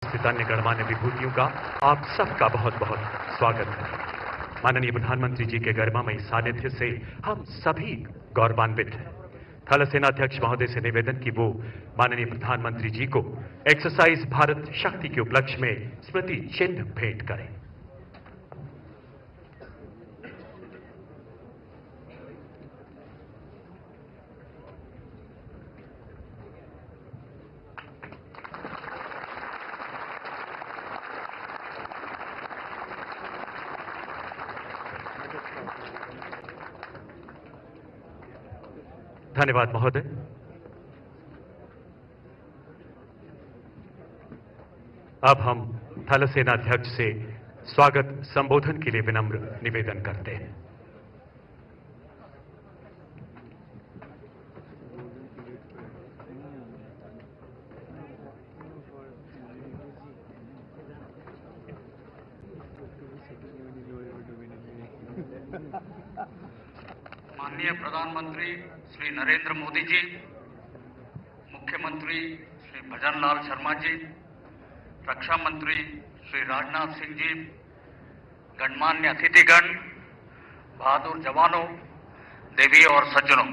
उपस्थित अन्य गणमान्य विभूतियों का आप सबका बहुत बहुत स्वागत है। माननीय प्रधानमंत्री जी के गरिमामयी सानिध्य से हम सभी गौरवान्वित हैं। थल सेनाध्यक्ष महोदय से निवेदन की वो माननीय प्रधानमंत्री जी को एक्सरसाइज भारत शक्ति के उपलक्ष्य में स्मृति चिन्ह भेंट करें। धन्यवाद महोदय। अब हम थल सेनाध्यक्ष से स्वागत संबोधन के लिए विनम्र निवेदन करते हैं। माननीय प्रधानमंत्री श्री नरेंद्र मोदी जी, मुख्यमंत्री श्री भजन लाल शर्मा जी, रक्षा मंत्री श्री राजनाथ सिंह जी, गणमान्य अतिथिगण, बहादुर जवानों, देवी और सज्जनों,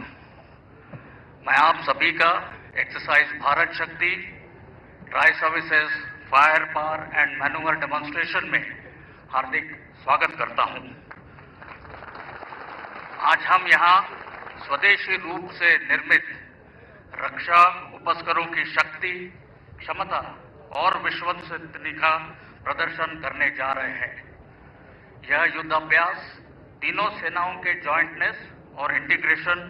मैं आप सभी का एक्सरसाइज भारत शक्ति tri services fire power and manoeuvre demonstration में हार्दिक स्वागत करता हूं। आज हम यहाँ स्वदेशी रूप से निर्मित रक्षा उपकरणों की शक्ति, क्षमता और विश्वसनीयता का प्रदर्शन करने जा रहे हैं। यह युद्धाभ्यास तीनों सेनाओं के जॉइंटनेस और इंटीग्रेशन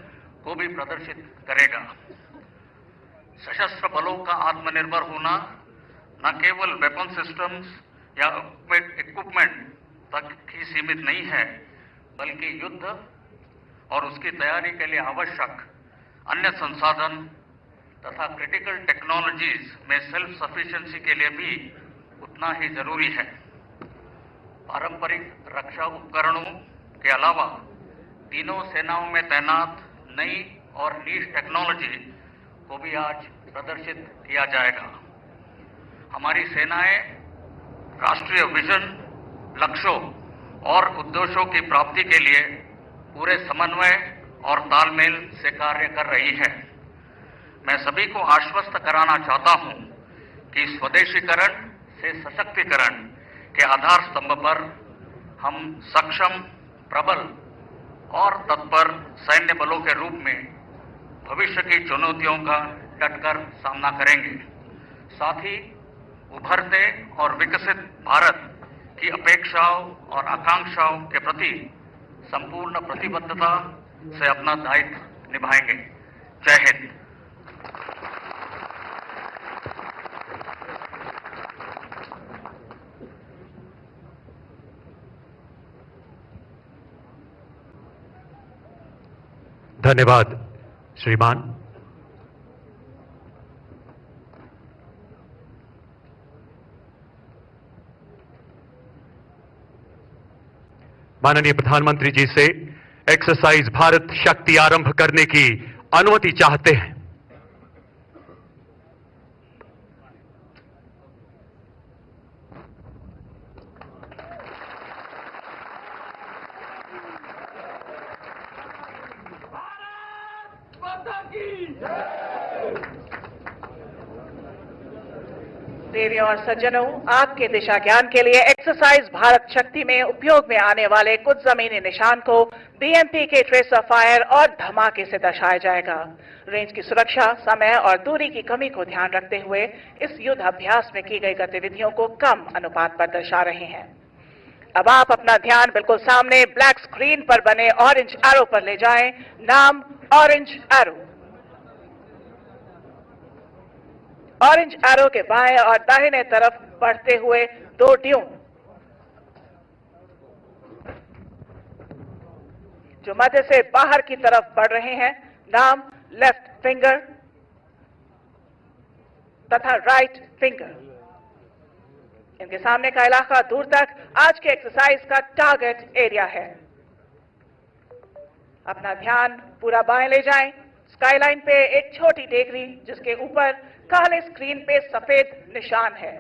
को भी प्रदर्शित करेगा। सशस्त्र बलों का आत्मनिर्भर होना न केवल वेपन सिस्टम्स या इक्विपमेंट तक ही सीमित नहीं है, बल्कि युद्ध और उसकी तैयारी के लिए आवश्यक अन्य संसाधन तथा क्रिटिकल टेक्नोलॉजीज में सेल्फ सफिशिएंसी के लिए भी उतना ही जरूरी है। पारंपरिक रक्षा उपकरणों के अलावा तीनों सेनाओं में तैनात नई और नीश टेक्नोलॉजी को भी आज प्रदर्शित किया जाएगा। हमारी सेनाएं राष्ट्रीय विजन, लक्ष्यों और उद्देश्यों की प्राप्ति के लिए पूरे समन्वय और तालमेल से कार्य कर रही है। मैं सभी को आश्वस्त कराना चाहता हूं कि स्वदेशीकरण से सशक्तिकरण के आधार स्तंभ पर हम सक्षम, प्रबल और तत्पर सैन्य बलों के रूप में भविष्य की चुनौतियों का डटकर सामना करेंगे। साथ ही उभरते और विकसित भारत की अपेक्षाओं और आकांक्षाओं के प्रति संपूर्ण प्रतिबद्धता से अपना दायित्व निभाएंगे। जय हिंद। धन्यवाद श्रीमान। माननीय प्रधानमंत्री जी से एक्सरसाइज भारत शक्ति आरंभ करने की अनुमति चाहते हैं। देवियों और सज्जनों, आपके दिशा ज्ञान के लिए एक्सरसाइज भारत शक्ति में उपयोग में आने वाले कुछ जमीनी निशान को बीएमपी के ट्रेसर फायर और धमाके से दर्शाया जाएगा। रेंज की सुरक्षा, समय और दूरी की कमी को ध्यान रखते हुए इस युद्ध अभ्यास में की गई गतिविधियों को कम अनुपात पर दर्शा रहे हैं। अब आप अपना ध्यान बिल्कुल सामने ब्लैक स्क्रीन पर बने ऑरेंज एरो पर ले जाएं। नाम ऑरेंज एरो। ऑरेंज एरो के बाएं और दाहिने तरफ बढ़ते हुए दो ड्यून जो मध्य से बाहर की तरफ बढ़ रहे हैं। नाम लेफ्ट फिंगर तथा राइट फिंगर। इनके सामने का इलाका दूर तक आज के एक्सरसाइज का टारगेट एरिया है। अपना ध्यान पूरा बाएं ले जाएं। स्काईलाइन पे एक छोटी टेकरी जिसके ऊपर काले स्क्रीन पे सफेद निशान है।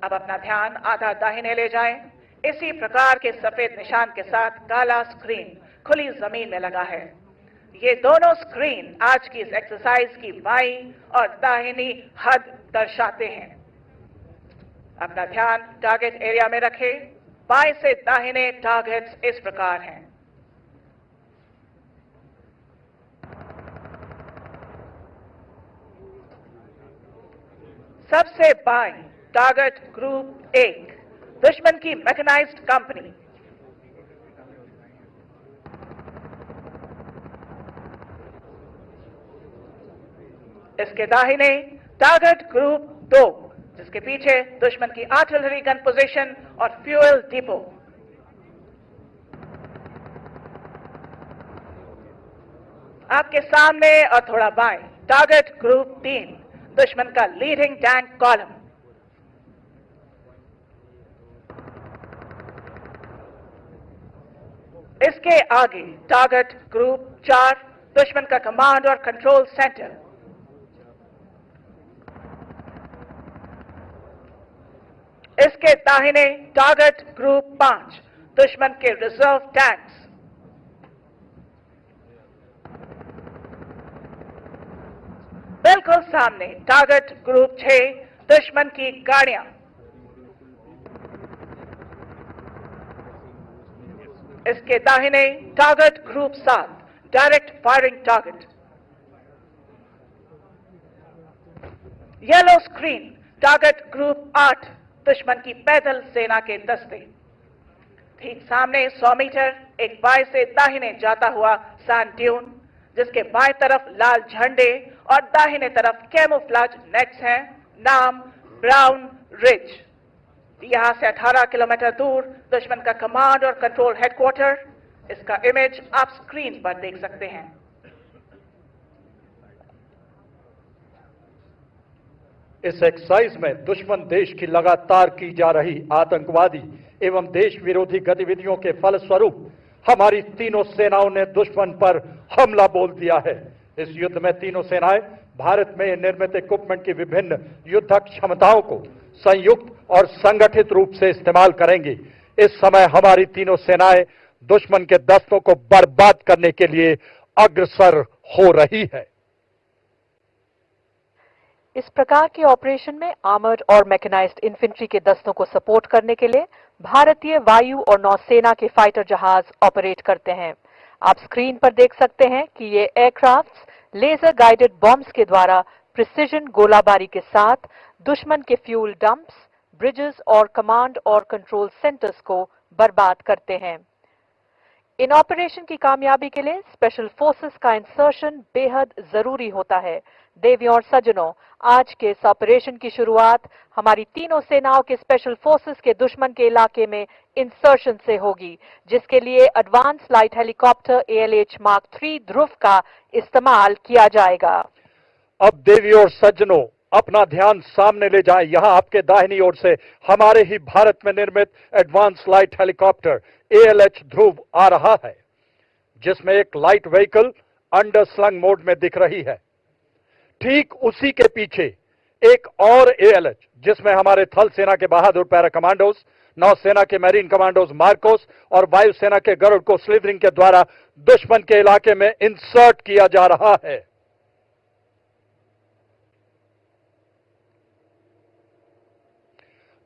अब अपना ध्यान आधा दाहिने ले जाएं। इसी प्रकार के सफेद निशान के साथ काला स्क्रीन खुली जमीन में लगा है। ये दोनों स्क्रीन आज की इस एक्सरसाइज की बाईं और दाहिनी हद दर्शाते हैं। अपना ध्यान टारगेट एरिया में रखें। बाएं से दाहिने टारगेट्स इस प्रकार हैं। सबसे बाएं टारगेट ग्रुप 1, दुश्मन की मैकेनाइज्ड कंपनी। इसके दाहिने टारगेट ग्रुप 2, जिसके पीछे दुश्मन की आर्टिलरी गन पोजीशन और फ्यूल डिपो। आपके सामने और थोड़ा बाएं टारगेट ग्रुप 3, दुश्मन का लीडिंग टैंक कॉलम। इसके आगे टारगेट ग्रुप 4, दुश्मन का कमांड और कंट्रोल सेंटर। इसके दाहिने टारगेट ग्रुप 5, दुश्मन के रिजर्व टैंक्स। बिल्कुल सामने टारगेट ग्रुप 6, दुश्मन की गाड़ियां। इसके दाहिने target group 7, direct firing target. Yellow screen target group 8, दुश्मन की पैदल सेना के दस्ते। ठीक सामने 100 मीटर एक बाएं से दाहिने जाता हुआ सैंड ड्यून, जिसके बाएं तरफ लाल झंडे और दाहिने तरफ कैमोफ्लेज नेट्स हैं। नाम ब्राउन रिज। यहां से 18 किलोमीटर दूर दुश्मन का कमांड और कंट्रोल हेडक्वार्टर। इसका इमेज आप स्क्रीन पर देख सकते हैं। इस एक्सरसाइज में दुश्मन देश की लगातार की जा रही आतंकवादी एवं देश विरोधी गतिविधियों के फलस्वरूप हमारी तीनों सेनाओं ने दुश्मन पर हमला बोल दिया है। इस युद्ध में तीनों सेनाएं भारत में निर्मित इक्विपमेंट की विभिन्न युद्धक क्षमताओं को संयुक्त और संगठित रूप से इस्तेमाल करेंगी। इस समय हमारी तीनों सेनाएं दुश्मन के दस्तों को बर्बाद करने के लिए अग्रसर हो रही है। इस प्रकार के ऑपरेशन में आर्मर्ड और मैकेनाइज्ड इन्फेंट्री के दस्तों को सपोर्ट करने के लिए भारतीय वायु और नौसेना के फाइटर जहाज ऑपरेट करते हैं। आप स्क्रीन पर देख सकते हैं कि ये एयरक्राफ्ट्स लेजर गाइडेड बॉम्ब्स के द्वारा प्रिसिजन गोलाबारी के साथ दुश्मन के फ्यूल डंप्स, ब्रिजेस और कमांड और कंट्रोल सेंटर्स को बर्बाद करते हैं। इन ऑपरेशन की कामयाबी के लिए स्पेशल फोर्सेस का इंसर्शन बेहद जरूरी होता है। देवियों और सज्जनों, आज के इस ऑपरेशन की शुरुआत हमारी तीनों सेनाओं के स्पेशल फोर्सेस के दुश्मन के इलाके में इंसर्शन से होगी, जिसके लिए advance light helicopter ALH mark 3 ध्रुव का इस्तेमाल किया जाएगा। अब देवियों और सज्जनों, अपना ध्यान सामने ले जाएं। यहां आपके दाहिनी ओर से हमारे ही भारत में निर्मित एडवांस लाइट हेलीकॉप्टर ALH ध्रुव आ रहा है, जिसमें एक light vehicle under slung mode में दिख रही है। ठीक उसी के पीछे एक और ALH, जिसमें हमारे थल सेना के बहादुर पैरा कमांडोज, नौसेना के मैरीन कमांडोज मार्कोस और वायुसेना के गरुड़ को स्लिदरिंग के द्वारा दुश्मन के इलाके में इंसर्ट किया जा रहा है।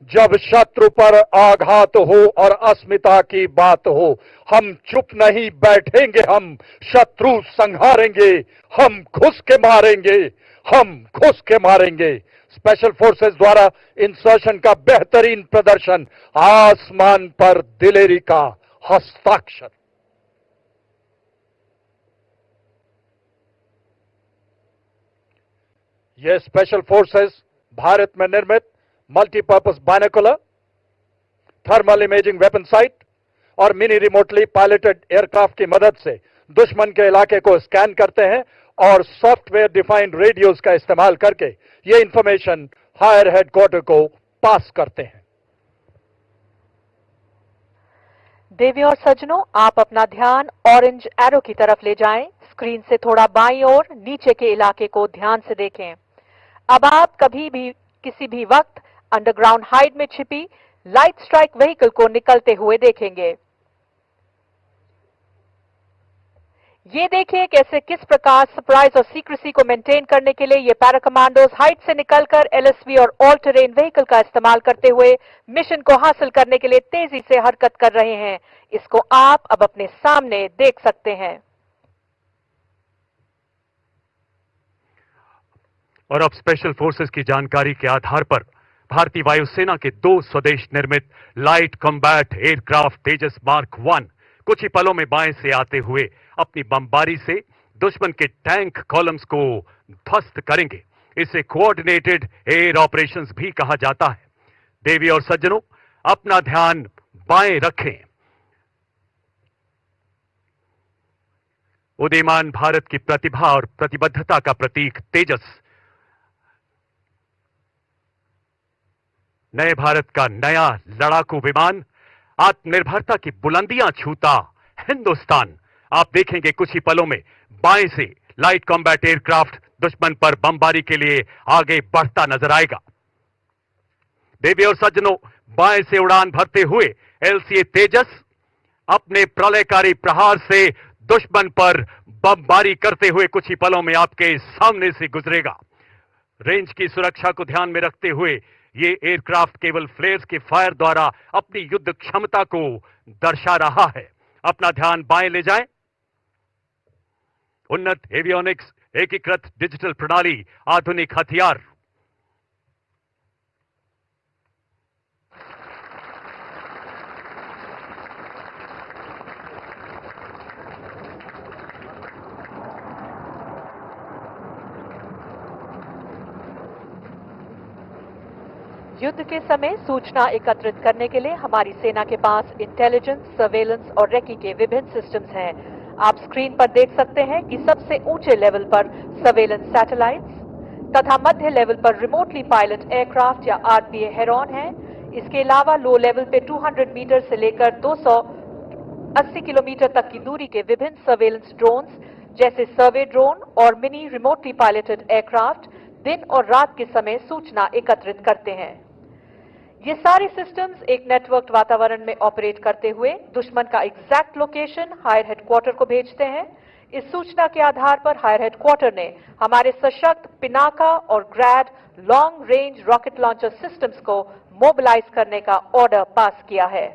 जब शत्रु पर आघात हो और अस्मिता की बात हो, हम चुप नहीं बैठेंगे, हम शत्रु संहारेंगे, हम घुस के मारेंगे, हम घुस के मारेंगे। स्पेशल फोर्सेस द्वारा इंसर्शन का बेहतरीन प्रदर्शन, आसमान पर दिलेरी का हस्ताक्षर। यह स्पेशल फोर्सेस भारत में निर्मित multipurpose binocular, thermal imaging weapon site और मिनी रिमोटली पायलटेड एयरक्राफ्ट की मदद से दुश्मन के इलाके को स्कैन करते हैं और सॉफ्टवेयर डिफाइंड रेडियोस का इस्तेमाल करके ये इंफॉर्मेशन हायर हेडक्वार्टर को पास करते हैं। देवियों और सज्जनों, आप अपना ध्यान ऑरेंज एरो की तरफ ले जाएं। स्क्रीन से थोड़ा बाईं ओर नीचे के इलाके को ध्यान से देखें। अब आप कभी भी किसी भी वक्त अंडरग्राउंड हाइड में छिपी लाइट स्ट्राइक व्हीकल को निकलते हुए देखेंगे। ये देखिए कैसे किस प्रकार सरप्राइज और सीक्रेसी को मेंटेन करने के लिए ये पैरा कमांडोज हाइट से निकलकर एलएसवी और ऑल टेरेन व्हीकल का इस्तेमाल करते हुए मिशन को हासिल करने के लिए तेजी से हरकत कर रहे हैं। इसको आप अब अपने सामने देख सकते हैं। और अब स्पेशल फोर्सेस की जानकारी के आधार पर भारतीय वायुसेना के 2 स्वदेश निर्मित लाइट कॉम्बैट एयरक्राफ्ट तेजस मार्क 1 कुछ ही पलों में बाएं से आते हुए अपनी बमबारी से दुश्मन के टैंक कॉलम्स को ध्वस्त करेंगे। इसे कोऑर्डिनेटेड एयर ऑपरेशंस भी कहा जाता है। देवी और सज्जनों, अपना ध्यान बाएं रखें। उदीयमान भारत की प्रतिभा और प्रतिबद्धता का प्रतीक तेजस नए भारत का नया लड़ाकू विमान, आत्मनिर्भरता की बुलंदियां छूता हिंदुस्तान। आप देखेंगे कुछ ही पलों में बाएं से लाइट कॉम्बैट एयरक्राफ्ट दुश्मन पर बमबारी के लिए आगे बढ़ता नजर आएगा। देवी और सज्जनों, बाएं से उड़ान भरते हुए एलसीए तेजस अपने प्रलयकारी प्रहार से दुश्मन पर बमबारी करते हुए कुछ ही पलों में आपके सामने से गुजरेगा। रेंज की सुरक्षा को ध्यान में रखते हुए ये एयरक्राफ्ट केवल फ्लेयर्स के फायर द्वारा अपनी युद्ध क्षमता को दर्शा रहा है। अपना ध्यान बाएं ले जाएं। उन्नत एवियोनिक्स, एकीकृत डिजिटल प्रणाली, आधुनिक हथियार। युद्ध के समय सूचना एकत्रित करने के लिए हमारी सेना के पास इंटेलिजेंस, सर्वेलेंस और रेकी के विभिन्न सिस्टम्स हैं। आप स्क्रीन पर देख सकते हैं कि सबसे ऊंचे लेवल पर सर्वेलेंस सैटेलाइट्स तथा मध्य लेवल पर रिमोटली पायलट एयरक्राफ्ट या आरपीए हेरॉन है। इसके अलावा लो लेवल पे 200 मीटर से लेकर 280 किलोमीटर तक की दूरी के विभिन्न सर्वेलेंस ड्रोन्स जैसे सर्वे ड्रोन और मिनी रिमोटली पायलटेड एयरक्राफ्ट दिन और रात के समय सूचना एकत्रित करते हैं। ये सारे सिस्टम्स एक नेटवर्क वातावरण में ऑपरेट करते हुए दुश्मन का एग्जैक्ट लोकेशन हायर हेडक्वार्टर को भेजते हैं। इस सूचना के आधार पर हायर हेडक्वार्टर ने हमारे सशक्त पिनाका और Grad long range rocket launcher systems को मोबिलाइज करने का ऑर्डर पास किया है।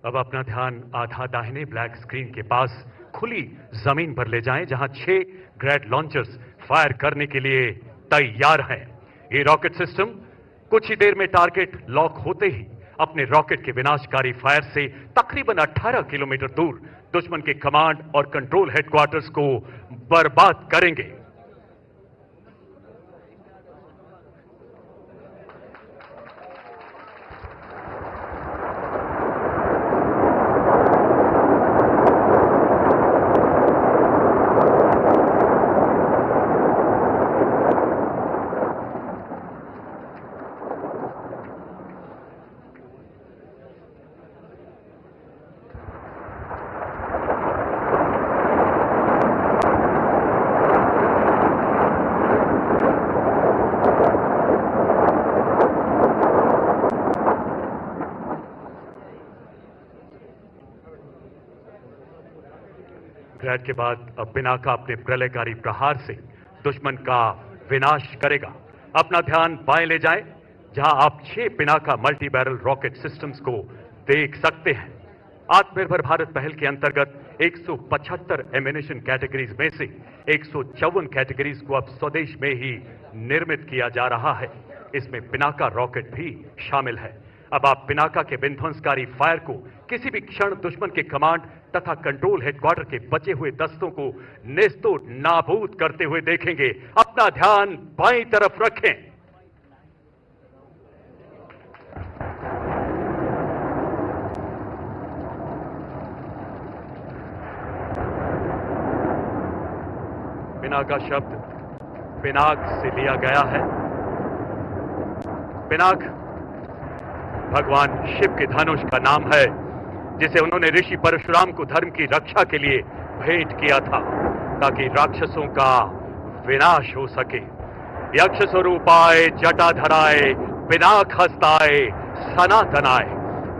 अब अपना ध्यान आधा दाहिने ब्लैक स्क्रीन के पास खुली जमीन पर ले जाएं, जहां 6 ग्रैड लॉन्चर्स फायर करने के लिए तैयार हैं। ये रॉकेट सिस्टम कुछ ही देर में टारगेट लॉक होते ही अपने रॉकेट के विनाशकारी फायर से तकरीबन 18 किलोमीटर दूर दुश्मन के कमांड और कंट्रोल हेडक्वार्टर्स को बर्बाद करेंगे। ग्रैड के बाद अब पिनाका अपने प्रलयकारी प्रहार से दुश्मन का विनाश करेगा। अपना ध्यान बाएं ले जाएं, जहां आप 6 Pinaka multi barrel rocket systems को देख सकते हैं। आत्मनिर्भर भारत पहल के अंतर्गत 175 एमिनेशन कैटेगरीज में से 154 कैटेगरीज को अब स्वदेश में ही निर्मित किया जा रहा है। इसमें पिनाका रॉकेट भी शामिल है। अब आप पिनाका के विध्वंसकारी फायर को किसी भी क्षण दुश्मन के कमांड तथा कंट्रोल हेडक्वार्टर के बचे हुए दस्तों को नेस्तो नाबूद करते हुए देखेंगे। अपना ध्यान बाईं तरफ रखें। पिनाका शब्द पिनाक से लिया गया है। पिनाक भगवान शिव के धनुष का नाम है, जिसे उन्होंने ऋषि परशुराम को धर्म की रक्षा के लिए भेंट किया था, ताकि राक्षसों का विनाश हो सके। यक्ष स्वरूपाय जटाधराय पिनाक हस्ताय सनातनाय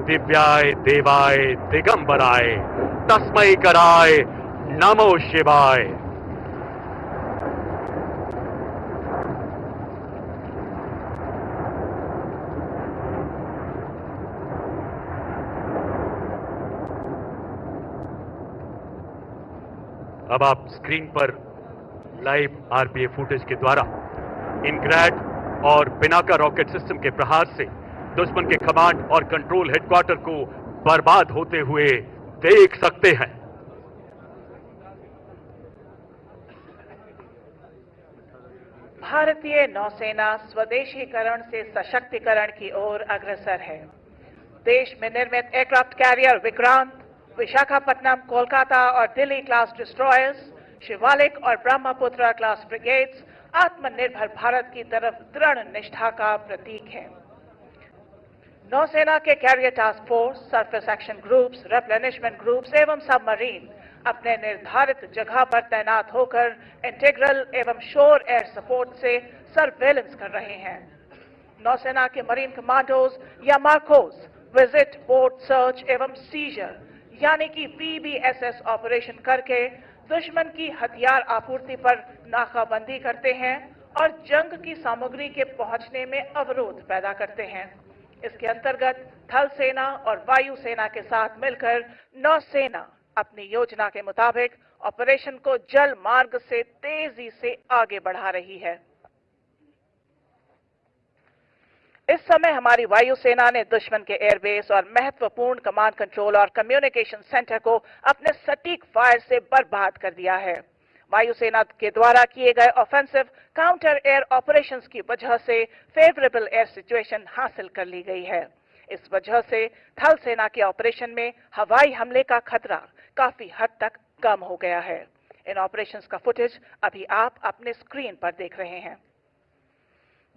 दिव्याय देवाय दिगंबराय तस्मै कराय नमो शिवाय। अब आप स्क्रीन पर लाइव आरपीएफ फुटेज के द्वारा इनग्रैड और पिनाका रॉकेट सिस्टम के प्रहार से दुश्मन के कमांड और कंट्रोल हेडक्वार्टर को बर्बाद होते हुए देख सकते हैं। भारतीय नौसेना स्वदेशीकरण से सशक्तिकरण की ओर अग्रसर है। देश में निर्मित एयरक्राफ्ट कैरियर विक्रांत, विशाखापट्टनम, कोलकाता और दिल्ली क्लास डिस्ट्रॉयर्स, शिवालिक और ब्रह्मपुत्र क्लास ब्रिगेड्स आत्मनिर्भर भारत की तरफ दृढ़ निष्ठा का प्रतीक है। नौसेना के carrier task force, surface action groups, replenishment groups एवं सबमरीन अपने निर्धारित जगह पर तैनात होकर इंटीग्रल एवं शोर एयर सपोर्ट से सर्वेलेंस कर रहे हैं। नौसेना के मरीन कमांडोज या मार्कोस विजिट, बोट सर्च एवं सीजर यानी कि PBSS ऑपरेशन करके दुश्मन की हथियार आपूर्ति पर नाकाबंदी करते हैं और जंग की सामग्री के पहुंचने में अवरोध पैदा करते हैं। इसके अंतर्गत थल सेना और वायु सेना के साथ मिलकर नौसेना अपनी योजना के मुताबिक ऑपरेशन को जल मार्ग से तेजी से आगे बढ़ा रही है। इस समय हमारी वायुसेना ने दुश्मन के एयरबेस और महत्वपूर्ण कमांड कंट्रोल और कम्युनिकेशन सेंटर को अपने सटीक फायर से बर्बाद कर दिया है। वायुसेना के द्वारा किए गए ऑफेंसिव काउंटर एयर ऑपरेशंस की वजह से फेवरेबल एयर सिचुएशन हासिल कर ली गई है। इस वजह से थल सेना के ऑपरेशन में हवाई हमले का खतरा काफी हद तक कम हो गया है। इन ऑपरेशंस का फुटेज अभी आप अपने स्क्रीन पर देख रहे हैं।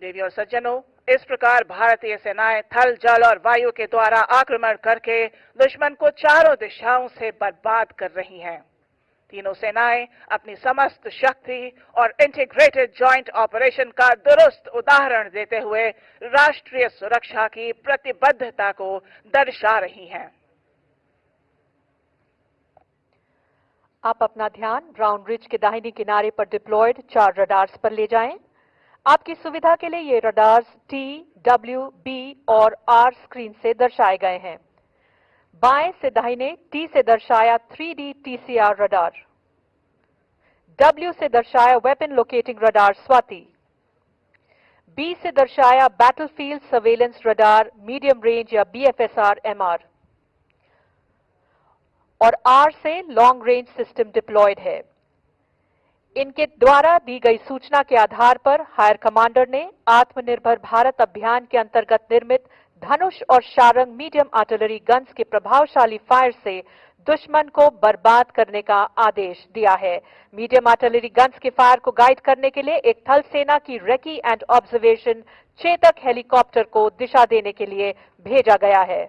देवी और सज्जनों, इस प्रकार भारतीय सेनाएं थल, जल और वायु के द्वारा आक्रमण करके दुश्मन को चारों दिशाओं से बर्बाद कर रही हैं। तीनों सेनाएं अपनी समस्त शक्ति और इंटीग्रेटेड जॉइंट ऑपरेशन का दुरुस्त उदाहरण देते हुए राष्ट्रीय सुरक्षा की प्रतिबद्धता को दर्शा रही हैं। आप अपना ध्यान ब्राउन रिज के दाहिने किनारे पर डिप्लॉयड 4 रडार्स पर ले जाएं। आपकी सुविधा के लिए ये रडार्स T, W, B और R स्क्रीन से दर्शाए गए हैं। बाएं से दाहिने T से दर्शाया 3D TCR रडार, W से दर्शाया weapon locating radar Swati, B से दर्शाया battlefield surveillance radar medium range या BFSR MR और R से लॉन्ग रेंज सिस्टम डिप्लॉयड है। इनके द्वारा दी गई सूचना के आधार पर हायर कमांडर ने आत्मनिर्भर भारत अभियान के अंतर्गत निर्मित धनुष और शारंग मीडियम आर्टिलरी गन्स के प्रभावशाली फायर से दुश्मन को बर्बाद करने का आदेश दिया है। मीडियम आर्टिलरी गन्स के फायर को गाइड करने के लिए एक थल सेना की recce and observation Chetak helicopter को दिशा देने के लिए भेजा गया है।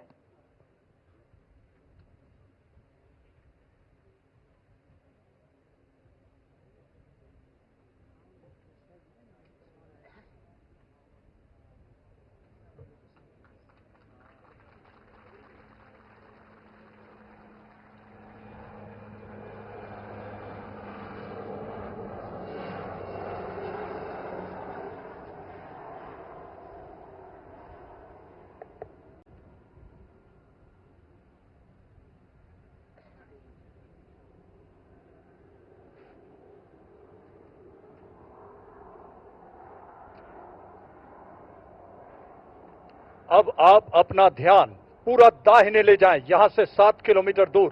अब आप अपना ध्यान पूरा दाहिने ले जाएं। यहां से 7 किलोमीटर दूर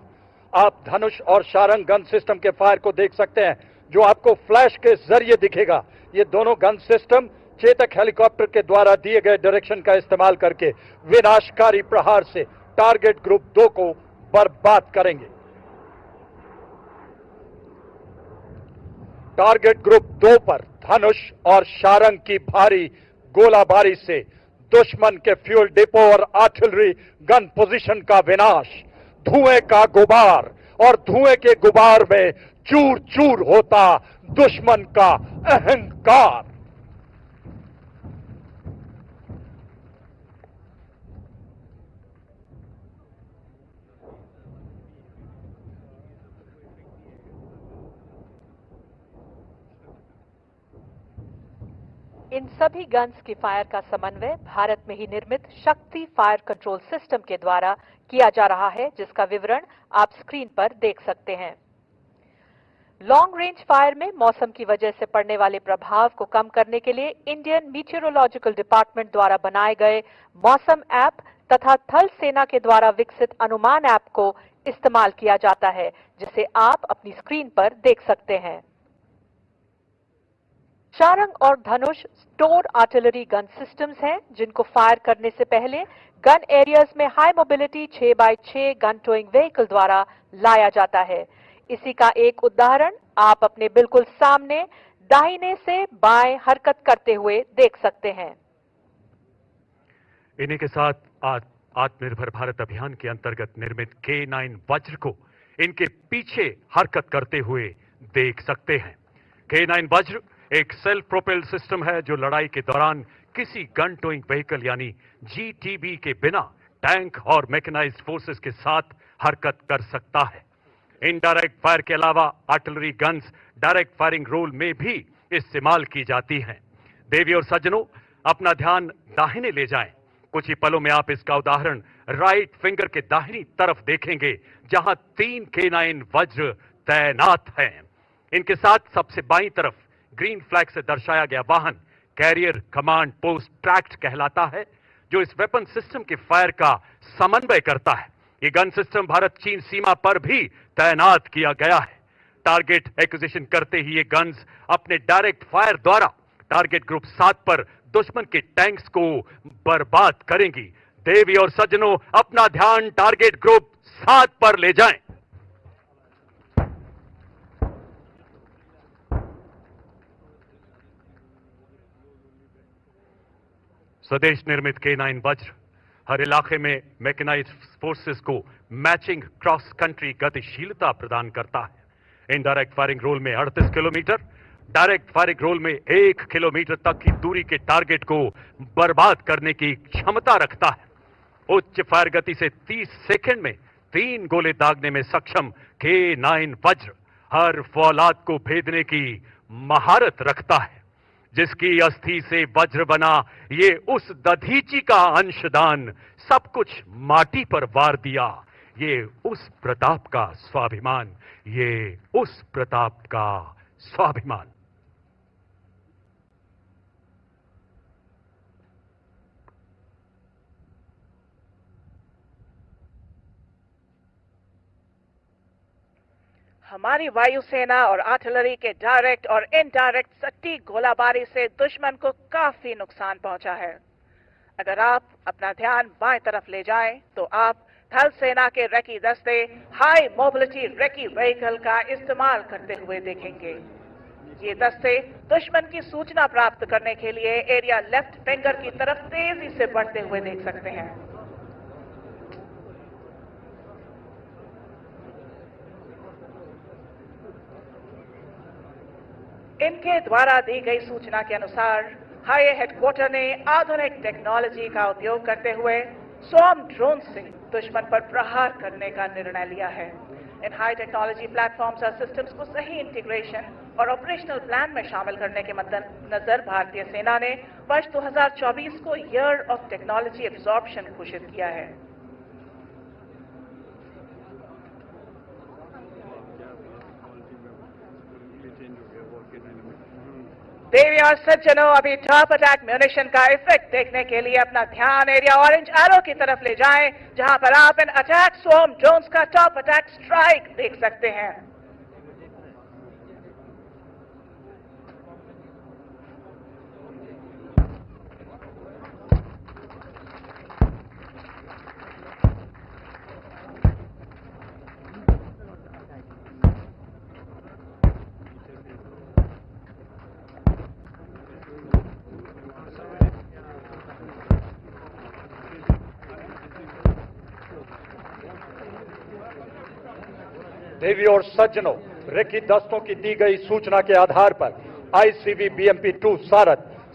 आप धनुष और शारंग गन सिस्टम के फायर को देख सकते हैं, जो आपको फ्लैश के जरिए दिखेगा। ये दोनों गन सिस्टम चेतक हेलीकॉप्टर के द्वारा दिए गए डायरेक्शन का इस्तेमाल करके विनाशकारी प्रहार से टारगेट ग्रुप 2 को बर्बाद करेंगे। टारगेट ग्रुप 2 पर धनुष और शारंग की भारी गोलाबारी से दुश्मन के फ्यूल डिपो और आर्टिलरी गन पोजीशन का विनाश, धुएं का गुबार और धुएं के गुबार में चूर चूर होता दुश्मन का अहंकार। इन सभी गन्स की फायर का समन्वय भारत में ही निर्मित शक्ति फायर कंट्रोल सिस्टम के द्वारा किया जा रहा है, जिसका विवरण आप स्क्रीन पर देख सकते हैं। लॉन्ग रेंज फायर में मौसम की वजह से पड़ने वाले प्रभाव को कम करने के लिए इंडियन मीटियोरोलॉजिकल डिपार्टमेंट द्वारा बनाए गए मौसम ऐप तथा थल सेना के द्वारा विकसित अनुमान ऐप को इस्तेमाल किया जाता है, जिसे आप अपनी स्क्रीन पर देख सकते हैं। शारंग और धनुष स्टोर आर्टिलरी गन सिस्टम्स हैं, जिनको फायर करने से पहले गन एरियाज में high mobility 6x6 gun towing vehicle द्वारा लाया जाता है। इसी का एक उदाहरण आप अपने बिल्कुल सामने दाहिने से बाएं हरकत करते हुए देख सकते हैं। इन्हीं के साथ आत्मनिर्भर भारत अभियान के अंतर्गत निर्मित K9 वज्र को इनके पीछे हरकत करते हुए देख सकते हैं। K9 वज्र एक सेल्फ प्रोपेल्ड सिस्टम है जो लड़ाई के दौरान किसी गन टोइंग व्हीकल यानी GTB के बिना टैंक और मैकेनाइज्ड फोर्सेस के साथ हरकत कर सकता है। इनडायरेक्ट फायर के अलावा artillery guns direct firing role में भी इस्तेमाल की जाती हैं। देवी और सज्जनों, अपना ध्यान दाहिने ले जाएं। कुछ ही पलों में आप इसका उदाहरण राइट फिंगर के दाहिनी तरफ देखेंगे, जहां 3 K9 वज्र तैनात हैं। इनके साथ सबसे बाईं तरफ ग्रीन फ्लैग से दर्शाया गया वाहन कैरियर कमांड पोस्ट ट्रैक्ट कहलाता है, जो इस वेपन सिस्टम के फायर का समन्वय करता है। ये गन सिस्टम भारत चीन सीमा पर भी तैनात किया गया है। टारगेट एक्विजिशन करते ही ये गन्स अपने डायरेक्ट फायर द्वारा टारगेट ग्रुप 7 पर दुश्मन के टैंक्स को बर्बाद करेंगी। देवी और सज्जनों, अपना ध्यान टारगेट ग्रुप 7 पर ले जाएं। स्वदेश निर्मित K9 वज्र हर इलाके में मैकेनाइज्ड फोर्सेस को मैचिंग क्रॉस कंट्री गतिशीलता प्रदान करता है। इनडायरेक्ट फायरिंग रोल में 38 किलोमीटर, डायरेक्ट फायरिंग रोल में 1 किलोमीटर तक की दूरी के टारगेट को बर्बाद करने की क्षमता रखता है। उच्च फायर गति से 30 सेकंड में 3 गोले दागने में सक्षम K9 वज्र हर फौलाद को भेदने की महारत रखता है। जिसकी अस्थि से वज्र बना, ये उस दधीची का अंशदान सब कुछ माटी पर वार दिया। ये उस प्रताप का स्वाभिमान, ये उस प्रताप का स्वाभिमान। हमारी वायुसेना और आर्टिलरी के डायरेक्ट और इनडायरेक्ट सटीक गोलाबारी से दुश्मन को काफी नुकसान पहुंचा है। अगर आप अपना ध्यान बाएं तरफ ले जाएं, तो आप थल सेना के रेकी दस्ते हाई मोबिलिटी रेकी व्हीकल का इस्तेमाल करते हुए देखेंगे। ये दस्ते दुश्मन की सूचना प्राप्त करने के लिए एरिया लेफ्ट फिंगर की तरफ तेजी से बढ़ते हुए देख सकते हैं। इनके द्वारा दी गई सूचना के अनुसार हाई हेडक्वार्टर ने आधुनिक टेक्नोलॉजी का उपयोग करते हुए स्वॉर्म ड्रोन से दुश्मन पर प्रहार करने का निर्णय लिया है। इन हाई टेक्नोलॉजी प्लेटफॉर्म्स और सिस्टम्स को सही इंटीग्रेशन और ऑपरेशनल प्लान में शामिल करने के मद्देनजर भारतीय सेना ने वर्ष 2024 को ईयर ऑफ टेक्नोलॉजी एब्जॉर्प्शन घोषित किया है। देवी और सज्जनों, अभी टॉप अटैक म्यूनिशन का इफेक्ट देखने के लिए अपना ध्यान एरिया ऑरेंज एरो की तरफ ले जाएं, जहां पर आप इन अटैक स्वॉर्म ड्रोन्स का टॉप अटैक स्ट्राइक देख सकते हैं। देवी और सज्जनों, रेकी दस्तों की दी गई सूचना के आधार पर ICV BMP-2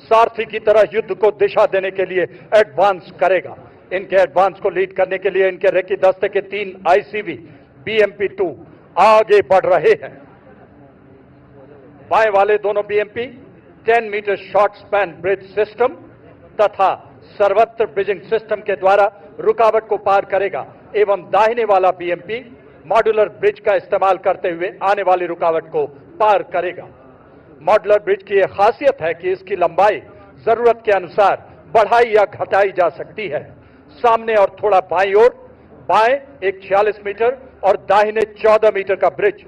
सारथी की तरह युद्ध को दिशा देने के लिए एडवांस करेगा। इनके एडवांस को लीड करने के लिए इनके रेकी दस्ते के 3 ICV BMP-2 आगे बढ़ रहे हैं। बाएं वाले दोनों BMP 10 meter short span bridge system तथा सर्वत्र ब्रिजिंग सिस्टम के द्वारा रुकावट को पार करेगा एवं दाहिने वाला बीएमपी मॉड्यूलर ब्रिज का इस्तेमाल करते हुए आने वाली रुकावट को पार करेगा। मॉड्यूलर ब्रिज की यह खासियत है कि इसकी लंबाई जरूरत के अनुसार बढ़ाई या घटाई जा सकती है। सामने और थोड़ा बाईं ओर बाएं एक 46 मीटर और दाहिने 14 मीटर का ब्रिज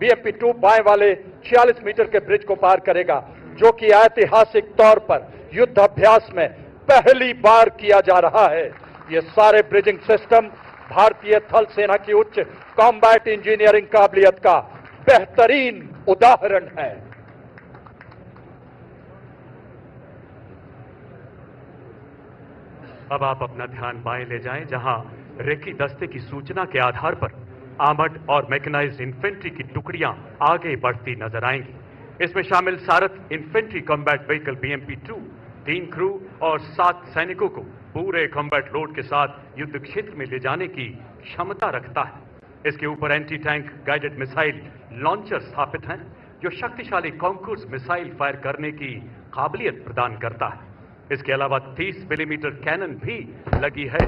बीएमपी 2 बाएं वाले 46 मीटर के ब्रिज को पार करेगा, जो कि ऐतिहासिक तौर पर युद्ध अभ्यास में पहली बार किया जा रहा है। ये सारे ब्रिजिंग सिस्टम भारतीय थल सेना की उच्च कॉम्बैट इंजीनियरिंग काबिलियत का बेहतरीन उदाहरण है। अब आप अपना ध्यान बाएं ले जाएं, जहां रेकी दस्ते की सूचना के आधार पर आर्मर्ड और मैकेनाइज्ड इन्फेंट्री की टुकड़ियां आगे बढ़ती नजर आएंगी। इसमें शामिल सारथ infantry combat vehicle BMP 2 3 crew और 7 सैनिकों को पूरे कॉम्बैट लोड के साथ युद्ध क्षेत्र में ले जाने की क्षमता रखता है। इसके ऊपर anti tank guided missile launcher स्थापित हैं, जो शक्तिशाली कॉन्कूर्स मिसाइल फायर करने की काबिलियत प्रदान करता है। इसके अलावा 30 मिलीमीटर कैनन भी लगी है,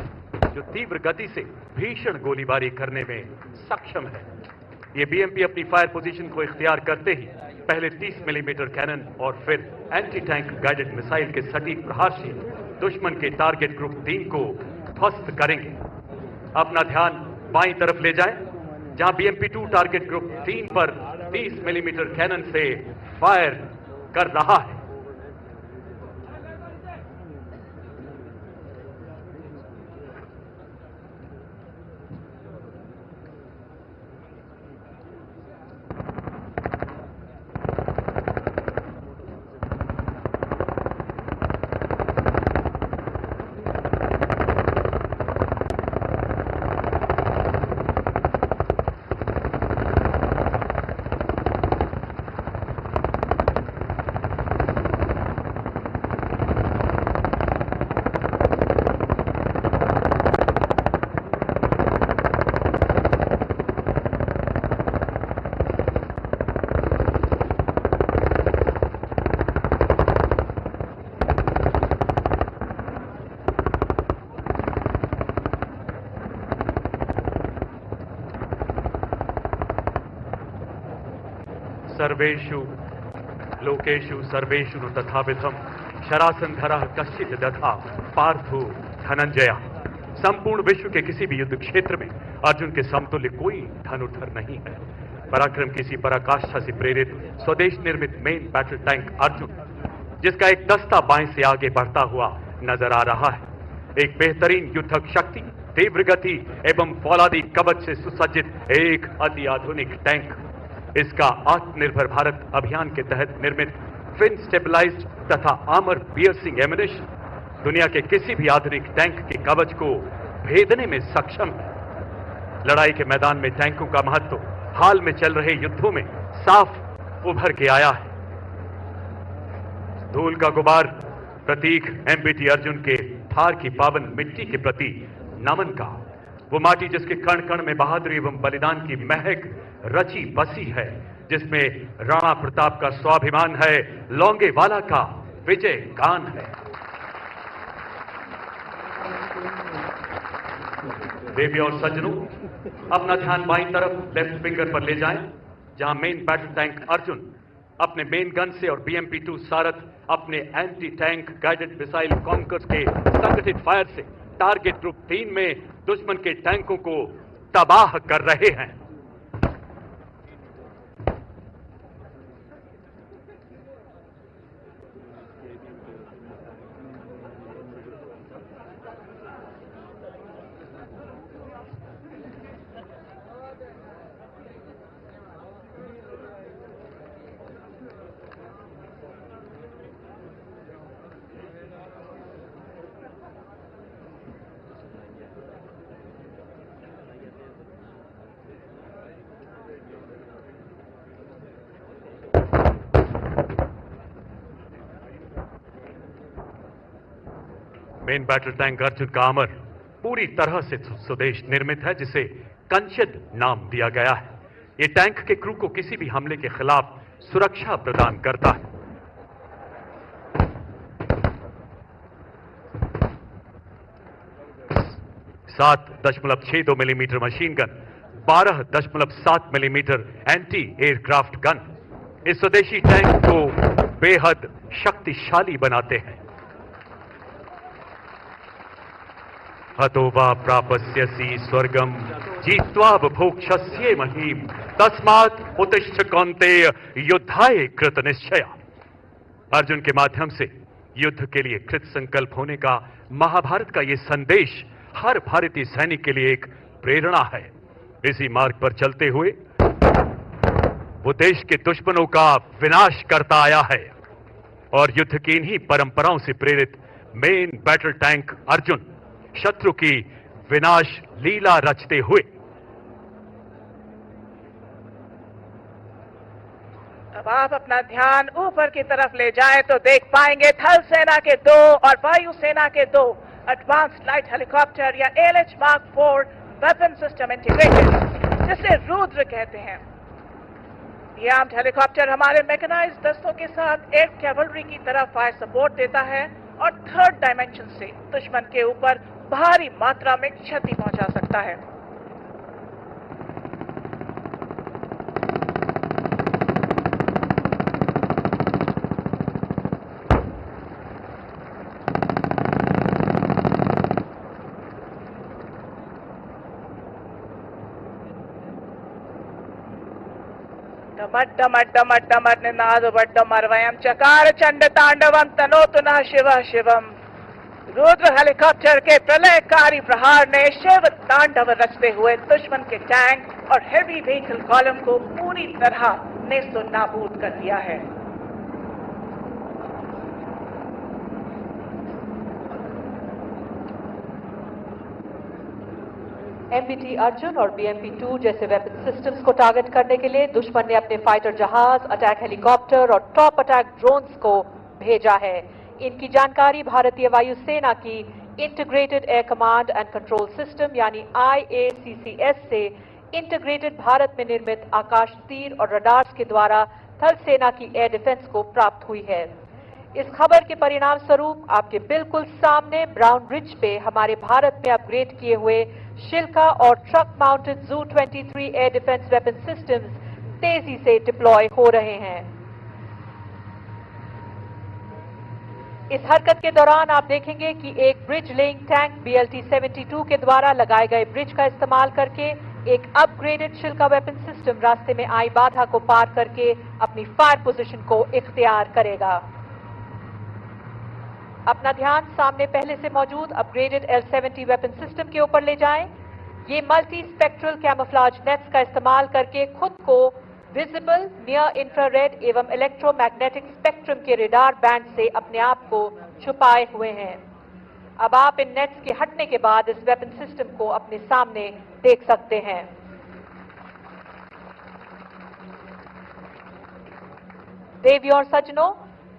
जो तीव्र गति से भीषण गोलीबारी करने में सक्षम है। ये बीएमपी अपनी फायर पोजीशन को इख्तियार करते ही पहले 30 मिलीमीटर कैनन और फिर एंटी टैंक गाइडेड मिसाइल के सटीक प्रहार से दुश्मन के टारगेट ग्रुप 3 को ध्वस्त करेंगे। अपना ध्यान बाईं तरफ ले जाएं, जहां बीएमपी 2 टारगेट ग्रुप 3 पर 30 मिलीमीटर कैनन से फायर कर रहा है। सर्वेषु लोकेषु सर्वेषु नु तथाविधम शरासंधरः कश्चित् दधा पार्थो धनंजय। संपूर्ण विश्व के किसी भी युद्ध क्षेत्र में अर्जुन के समतुल्य कोई धनुर्धर नहीं है। पराक्रम किसी पराकाष्ठा से प्रेरित स्वदेश निर्मित मेन बैटल टैंक अर्जुन, जिसका एक दस्ता बाएं से आगे बढ़ता हुआ नजर आ रहा है। एक बेहतरीन युद्धक शक्ति, तीव्र गति एवं फौलादी कवच से सुसज्जित एक अति आधुनिक टैंक। इसका आत्मनिर्भर भारत अभियान के तहत निर्मित फिन स्टेबलाइज्ड तथा आर्मर पियर्सिंग एम्यूनिशन दुनिया के किसी भी आधुनिक टैंक के कवच को भेदने में सक्षम है। लड़ाई के मैदान में टैंकों का महत्व हाल में चल रहे युद्धों में साफ उभर के आया है। धूल का गुबार प्रतीक एमबीटी अर्जुन के थार की पावन मिट्टी के प्रति नमन का, वो माटी जिसके कण कण में बहादुरी एवं बलिदान की महक रची बसी है, जिसमें राणा प्रताप का स्वाभिमान है, लौंगेवाला का विजय गान है। देवी और सज्जनों, अपना ध्यान बाईं तरफ लेफ्ट फिंगर पर ले जाएं, जहां मेन बैटल टैंक अर्जुन अपने मेन गन से और बीएमपी 2 सारथ अपने anti tank guided missile conquers के संगठित फायर से टारगेट ग्रुप 3 में दुश्मन के टैंकों को तबाह कर रहे हैं। मेन बैटल टैंक अर्जुन का आर्मर पूरी तरह से स्वदेश निर्मित है, जिसे कंचन नाम दिया गया है। ये टैंक के क्रू को किसी भी हमले के खिलाफ सुरक्षा प्रदान करता है। 7.62 millimetre machine gun, 12.7 millimetre anti aircraft gun इस स्वदेशी टैंक को बेहद शक्तिशाली बनाते हैं। हतो वा प्रापस्यसि स्वर्गम जीत्वा भोक्ष्यसे महीम तस्मात् उत्तिष्ठ कौन्तेय युद्धाय कृत निश्चय। अर्जुन के माध्यम से युद्ध के लिए कृत संकल्प होने का महाभारत का यह संदेश हर भारतीय सैनिक के लिए एक प्रेरणा है। इसी मार्ग पर चलते हुए वो देश के दुश्मनों का विनाश करता आया है और युद्ध की इन्हीं परंपराओं से प्रेरित मेन बैटल टैंक अर्जुन शत्रु की विनाश लीला रचते हुए अब आप अपना ध्यान ऊपर की तरफ ले जाएं तो देख पाएंगे थल सेना के 2 और वायु सेना के 2 एडवांस्ड लाइट हेलीकॉप्टर या ALH Mark 4 weapon system integrated, जिसे रुद्र कहते हैं। ये आर्म्ड हेलीकॉप्टर हमारे मैकेनाइज्ड दस्तों के साथ एयर कैवलरी की तरह फायर सपोर्ट देता है और थर्ड डायमेंशन से दुश्मन के ऊपर भारी मात्रा में क्षति पहुंचा सकता है। डमड्डमड्डमड्डमड् निनादो बड्डमर्वयं चकार चंड तांडवं तनोतु नः शिवः शिवम्। रुद्र हेलीकॉप्टर के प्रलयकारी प्रहार ने शिव तांडव रचते हुए दुश्मन के टैंक और हेवी व्हीकल कॉलम को पूरी तरह नेस्तो नाबूद कर दिया है। MBT अर्जुन और BMP-2 जैसे वेपन सिस्टम्स को टारगेट करने के लिए दुश्मन ने अपने फाइटर जहाज, अटैक हेलीकॉप्टर और टॉप अटैक ड्रोन्स को भेजा है। इनकी जानकारी भारतीय वायुसेना की integrated air command and control system यानी IACCS से इंटीग्रेटेड भारत में निर्मित आकाश तीर और रडार्स के द्वारा थल सेना की एयर डिफेंस को प्राप्त हुई है। इस खबर के परिणाम स्वरूप आपके बिल्कुल सामने ब्राउन रिज पे हमारे भारत में अपग्रेड किए हुए शिल्का और truck mounted ZU-23 air defence weapon systems तेजी से डिप्लॉय हो रहे हैं। इस हरकत के दौरान आप देखेंगे कि एक ब्रिज लेइंग टैंक BLT-72 के द्वारा लगाए गए ब्रिज का इस्तेमाल करके एक अपग्रेडेड शिल्का वेपन सिस्टम रास्ते में आई बाधा को पार करके अपनी फायर पोजीशन को इख्तियार करेगा। अपना ध्यान सामने पहले से मौजूद अपग्रेडेड L-70 वेपन सिस्टम के ऊपर ले जाएं। ये मल्टी स्पेक्ट्रल कैमोफ्लेज नेट्स का इस्तेमाल करके खुद को विजिबल, नियर इंफ्रारेड एवं इलेक्ट्रोमैग्नेटिक स्पेक्ट्रम के रेडार बैंड से अपने आप को छुपाए हुए हैं। अब आप इन नेट्स के हटने के बाद इस वेपन सिस्टम को अपने सामने देख सकते हैं। देवियों और सज्जनों,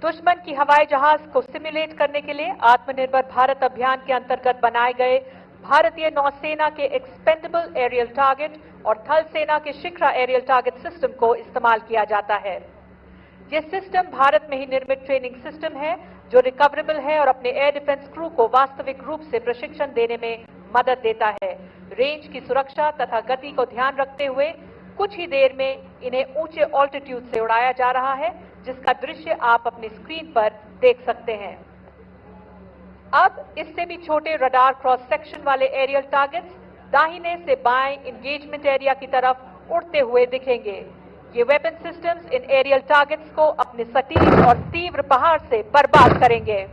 दुश्मन की हवाई जहाज को सिमुलेट करने के लिए आत्मनिर्भर भारत अभियान के अंतर्गत बनाए गए भारतीय नौसेना के एक्सपेंडेबल एरियल टारगेट और थल सेना के शिखरा एरियल टारगेट सिस्टम को इस्तेमाल किया जाता है। यह सिस्टम भारत में ही निर्मित ट्रेनिंग सिस्टम है जो रिकवरेबल है और अपने एयर डिफेंस क्रू को वास्तविक रूप से प्रशिक्षण देने में मदद देता है। रेंज की सुरक्षा तथा गति को ध्यान रखते हुए कुछ ही देर में इन्हें ऊंचे ऑल्टीट्यूड से उड़ाया जा रहा है, जिसका दृश्य आप अपनी स्क्रीन पर देख सकते हैं। अब इससे भी छोटे रडार क्रॉस सेक्शन वाले एरियल टारगेट्स दाहिने से बाएं इंगेजमेंट एरिया की तरफ उड़ते हुए दिखेंगे। ये वेपन सिस्टम्स इन एरियल टारगेट्स को अपने सटीक और तीव्र पहाड़ से बर्बाद करेंगे।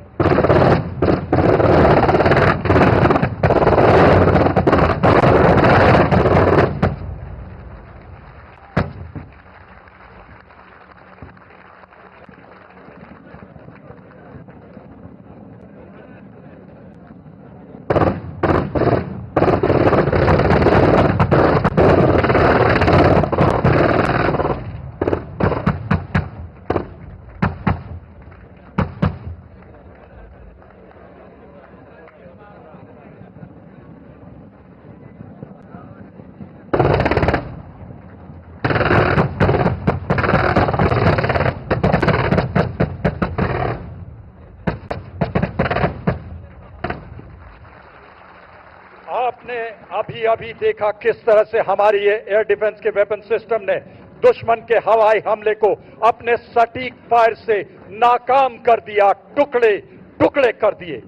आपने अभी अभी देखा किस तरह से हमारी ये एयर डिफेंस के वेपन सिस्टम ने दुश्मन के हवाई हमले को अपने सटीक फायर से नाकाम कर दिया, टुकड़े टुकड़े कर दिए।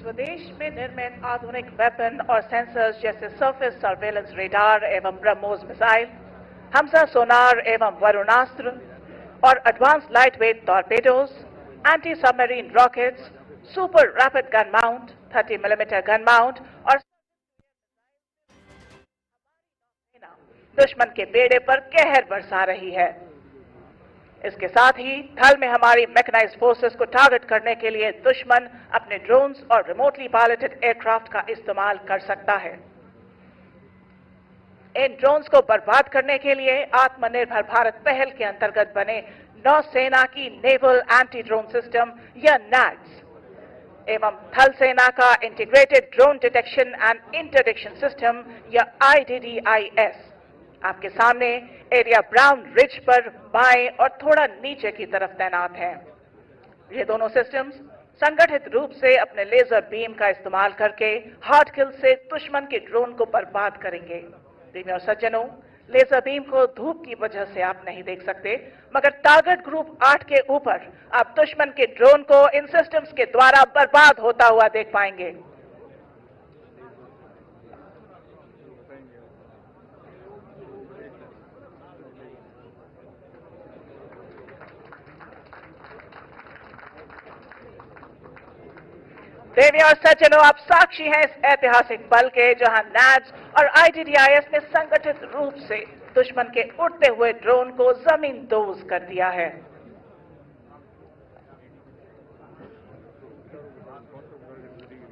स्वदेश में निर्मित आधुनिक वेपन और सेंसर्स जैसे सरफेस सर्वेलेंस रेडार एवं ब्रह्मोस मिसाइल, हमसा सोनार एवं वरुणास्त्र और advance lightweight torpedoes, anti submarine rockets, super rapid gun mount, 30 millimetre gun mount और दुश्मन के बेड़े पर कहर बरसा रही है। इसके साथ ही थल में हमारी मैकेनाइज्ड फोर्सेस को टारगेट करने के लिए दुश्मन अपने ड्रोन्स और रिमोटली पायलटेड एयरक्राफ्ट का इस्तेमाल कर सकता है। इन ड्रोन्स को बर्बाद करने के लिए आत्मनिर्भर भारत पहल के अंतर्गत बने नौसेना की नेवल एंटी ड्रोन सिस्टम या नैड्स एवं थल सेना का integrated drone detection and interdiction system या IDDIS आपके सामने एरिया ब्राउन रिज पर बाएं और थोड़ा नीचे की तरफ तैनात हैं। ये दोनों सिस्टम्स संगठित रूप से अपने लेजर बीम का इस्तेमाल करके हार्ड किल से दुश्मन के ड्रोन को बर्बाद करेंगे। प्रिय और सज्जनों, लेजर बीम को धूप की वजह से आप नहीं देख सकते, मगर टारगेट ग्रुप 8 के ऊपर आप दुश्मन के ड्रोन को इन सिस्टम्स के द्वारा बर्बाद होता हुआ देख पाएंगे। देवी और सज्जनों, आप साक्षी हैं इस ऐतिहासिक पल के जहां नैड्स और IDDIS ने संगठित रूप से दुश्मन के उड़ते हुए ड्रोन को जमीन दोज कर दिया है।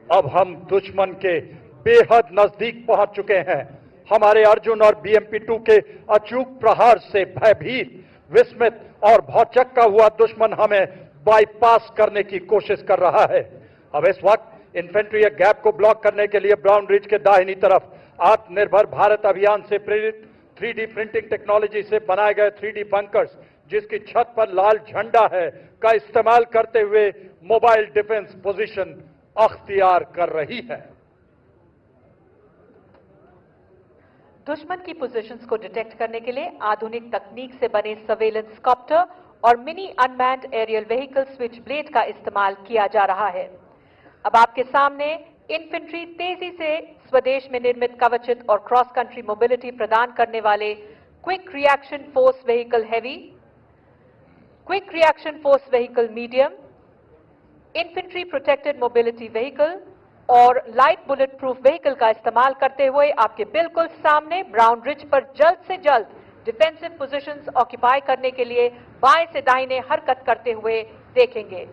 अब हम दुश्मन के बेहद नजदीक पहुंच चुके हैं। हमारे अर्जुन और BMP-2 के अचूक प्रहार से भयभीत, विस्मित और भौचक्का हुआ दुश्मन हमें बाईपास करने की कोशिश कर रहा है। अब इस वक्त इन्फेंट्री गैप को ब्लॉक करने के लिए ब्राउन रिज के दाहिनी तरफ आत्मनिर्भर भारत अभियान से प्रेरित 3D प्रिंटिंग टेक्नोलॉजी से बनाए गए 3D बंकर्स, जिसकी छत पर लाल झंडा है, का इस्तेमाल करते हुए मोबाइल डिफेंस पोजीशन अख्तियार कर रही है। दुश्मन की पोजीशंस को डिटेक्ट करने के लिए आधुनिक तकनीक से बने सर्वेलेंस कॉप्टर और mini unmanned aerial vehicle switch blade का इस्तेमाल किया जा रहा है। अब आपके सामने इन्फेंट्री तेजी से स्वदेश में निर्मित कवचित और क्रॉस कंट्री मोबिलिटी प्रदान करने वाले quick reaction force vehicle heavy, quick reaction force vehicle medium, infantry protected mobility vehicle और लाइट बुलेट प्रूफ व्हीकल का इस्तेमाल करते हुए आपके बिल्कुल सामने ब्राउन रिज पर जल्द से जल्द डिफेंसिव पोजीशंस ऑक्यूपाई करने के लिए बाएं से दाहिने हरकत करते हुए देखेंगे।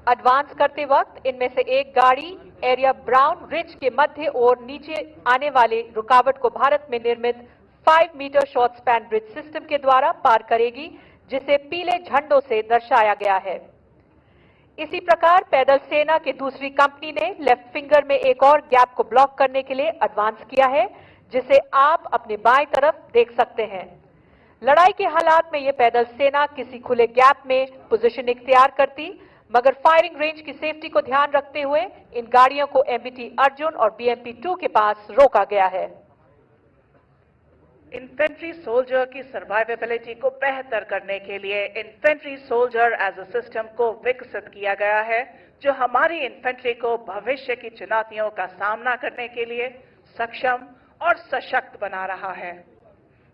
एडवांस करते वक्त इनमें से एक गाड़ी एरिया ब्राउन रिज के मध्य और नीचे आने वाले रुकावट को भारत में निर्मित 5 meter short span bridge system के द्वारा पार करेगी, जिसे पीले झंडों से दर्शाया गया है। इसी प्रकार पैदल सेना की दूसरी कंपनी ने लेफ्ट फिंगर में एक और गैप को ब्लॉक करने के लिए एडवांस किया है, जिसे आप अपने बाएं तरफ देख सकते हैं। लड़ाई के हालात में यह पैदल सेना किसी खुले गैप में पोजीशन इख्तियार करती, मगर फायरिंग रेंज की सेफ्टी को ध्यान रखते हुए इन गाड़ियों को MBT अर्जुन और BMP-2 के पास रोका गया है। इन्फेंट्री सोल्जर की सर्वाइवेबिलिटी को बेहतर करने के लिए infantry soldier as a system को विकसित किया गया है, जो हमारी इन्फेंट्री को भविष्य की चुनौतियों का सामना करने के लिए सक्षम और सशक्त बना रहा है।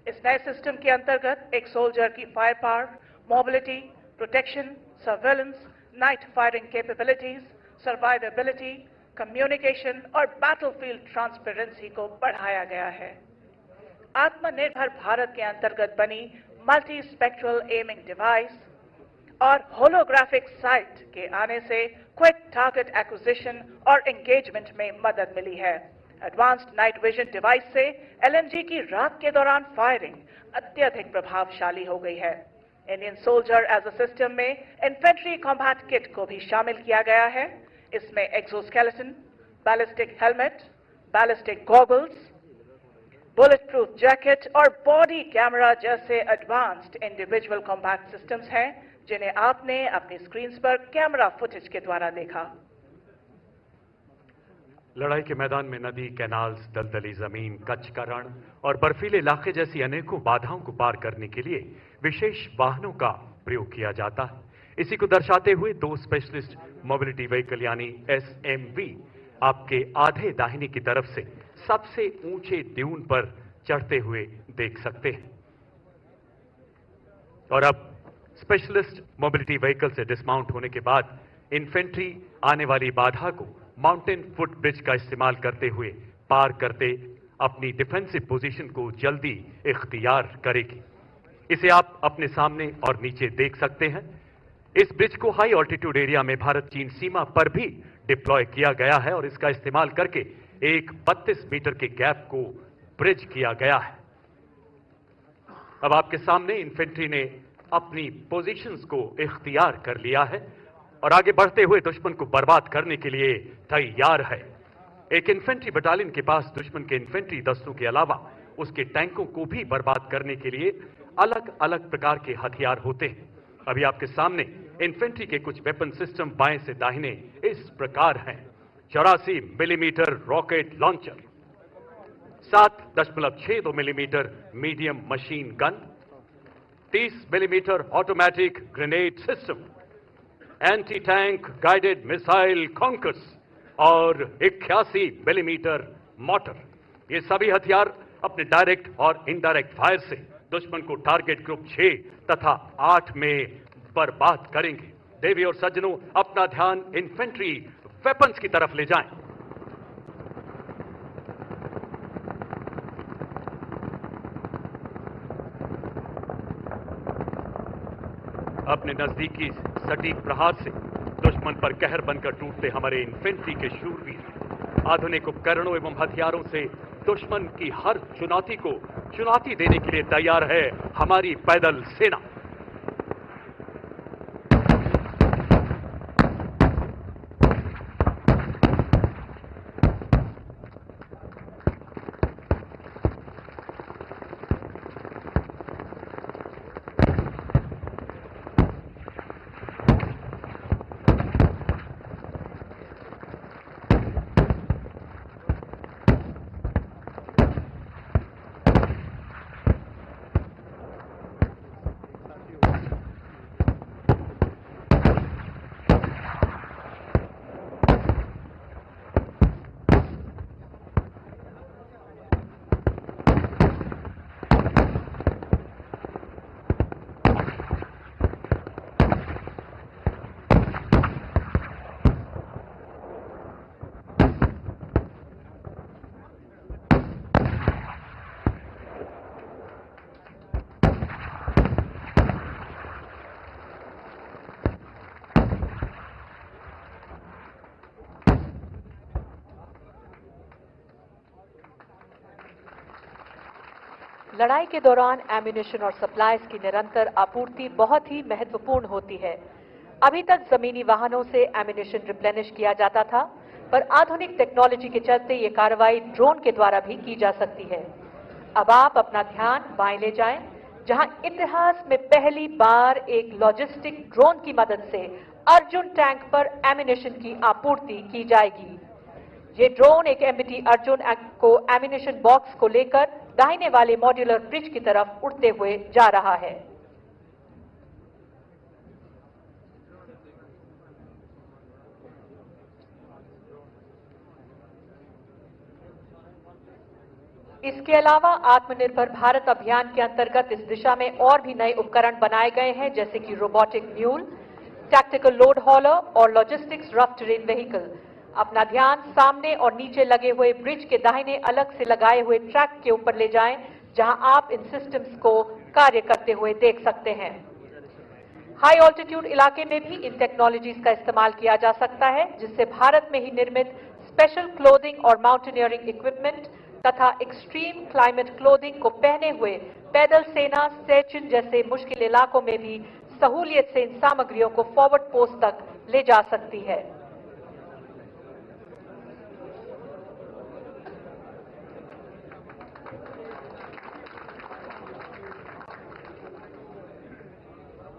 इस नए सिस्टम के अंतर्गत एक सोल्जर की fire power, mobility, protection, surveillance, night firing capabilities, survivability, communication और बैटलफील्ड ट्रांसपेरेंसी को बढ़ाया गया है। आत्मनिर्भर भारत के अंतर्गत बनी मल्टी स्पेक्ट्रल एमिंग डिवाइस और होलोग्राफिक साइट के आने से क्विक टारगेट एक्विजिशन और एंगेजमेंट में मदद मिली है। एडवांस्ड नाइट विजन डिवाइस से LMG की रात के दौरान फायरिंग अत्यधिक प्रभावशाली हो गई है। Indian soldier as a system में इन्फेंट्री कॉम्बैट किट को भी शामिल किया गया है। इसमें exoskeleton, ballistic helmet, ballistic goggles, bullet proof jacket और बॉडी कैमरा जैसे एडवांस्ड इंडिविजुअल कॉम्बैट सिस्टम्स हैं जिन्हें आपने अपनी स्क्रीन पर कैमरा फुटेज के द्वारा देखा। लड़ाई के मैदान में नदी, कैनाल्स, दलदली जमीन, कच्छ का रण और बर्फीले इलाके जैसी अनेकों बाधाओं को पार करने के लिए विशेष वाहनों का प्रयोग किया जाता है। इसी को दर्शाते हुए 2 स्पेशलिस्ट मोबिलिटी व्हीकल यानी SMV आपके आधे दाहिनी की तरफ से सबसे ऊंचे ड्यून पर चढ़ते हुए देख सकते हैं। और अब स्पेशलिस्ट मोबिलिटी व्हीकल से डिस्माउंट होने के बाद इन्फेंट्री आने वाली बाधा को माउंटेन फुट ब्रिज का इस्तेमाल करते हुए पार करते अपनी डिफेंसिव पोजीशन को जल्दी इख्तियार करेगी। इसे आप अपने सामने और नीचे देख सकते हैं। इस ब्रिज को हाई ऑल्टीट्यूड एरिया में भारत चीन सीमा पर भी डिप्लॉय किया गया है और इसका इस्तेमाल करके एक 32 मीटर के गैप को ब्रिज किया गया है। अब आपके सामने इन्फेंट्री ने अपनी पोजीशंस को इख्तियार कर लिया है और आगे बढ़ते हुए दुश्मन को बर्बाद करने के लिए तैयार है। एक इन्फेंट्री बटालियन के पास दुश्मन के इन्फेंट्री दस्तों के अलावा उसके टैंकों को भी बर्बाद करने के लिए अलग अलग प्रकार के हथियार होते हैं। अभी आपके सामने इन्फेंट्री के कुछ वेपन सिस्टम बाएं से दाहिने इस प्रकार हैं। 84 millimetre rocket launcher, 7.62 millimetre medium machine gun, 30 millimetre automatic grenade system, anti tank guided missile Konkurs और 81 मिलीमीटर मोटर। ये सभी हथियार अपने डायरेक्ट और इनडायरेक्ट फायर से दुश्मन को टारगेट ग्रुप 6 तथा 8 में बर्बाद करेंगे। देवी और सज्जनों, अपना ध्यान इन्फेंट्री वेपन्स की तरफ ले जाएं। अपने नजदीकी सटीक प्रहार से दुश्मन पर कहर बनकर टूटते हमारे इन्फेंट्री के शूरवीर आधुनिक उपकरणों एवं हथियारों से दुश्मन की हर चुनौती को चुनौती देने के लिए तैयार है हमारी पैदल सेना। लड़ाई के दौरान एम्यूनिशन और सप्लाईज की निरंतर आपूर्ति बहुत ही महत्वपूर्ण होती है। अभी तक जमीनी वाहनों से एम्यूनिशन रिप्लेनिश किया जाता था, पर आधुनिक टेक्नोलॉजी के चलते ये कार्रवाई ड्रोन के द्वारा भी की जा सकती है। अब आप अपना ध्यान बाएं ले जाएं, जहां इतिहास में पहली बार एक लॉजिस्टिक ड्रोन की मदद से अर्जुन टैंक पर एम्यूनिशन की आपूर्ति की जाएगी। ये ड्रोन एक MBT अर्जुन को एम्यूनिशन बॉक्स को लेकर दाहिने वाले मॉड्यूलर ब्रिज की तरफ उड़ते हुए जा रहा है। इसके अलावा आत्मनिर्भर भारत अभियान के अंतर्गत इस दिशा में और भी नए उपकरण बनाए गए हैं, जैसे कि रोबोटिक म्यूल, टैक्टिकल लोड हॉलर और लॉजिस्टिक्स रफ टेरेन व्हीकल। अपना ध्यान सामने और नीचे लगे हुए ब्रिज के दाहिने अलग से लगाए हुए ट्रैक के ऊपर ले जाएं, जहां आप इन सिस्टम्स को कार्य करते हुए देख सकते हैं। हाई ऑल्टीट्यूड इलाके में भी इन टेक्नोलॉजीज का इस्तेमाल किया जा सकता है, जिससे भारत में ही निर्मित स्पेशल क्लोथिंग और माउंटेनियरिंग इक्विपमेंट तथा एक्सट्रीम क्लाइमेट क्लोथिंग को पहने हुए पैदल सेना सेचिन जैसे मुश्किल इलाकों में भी सहूलियत से इन सामग्रियों को फॉरवर्ड पोस्ट तक ले जा सकती है।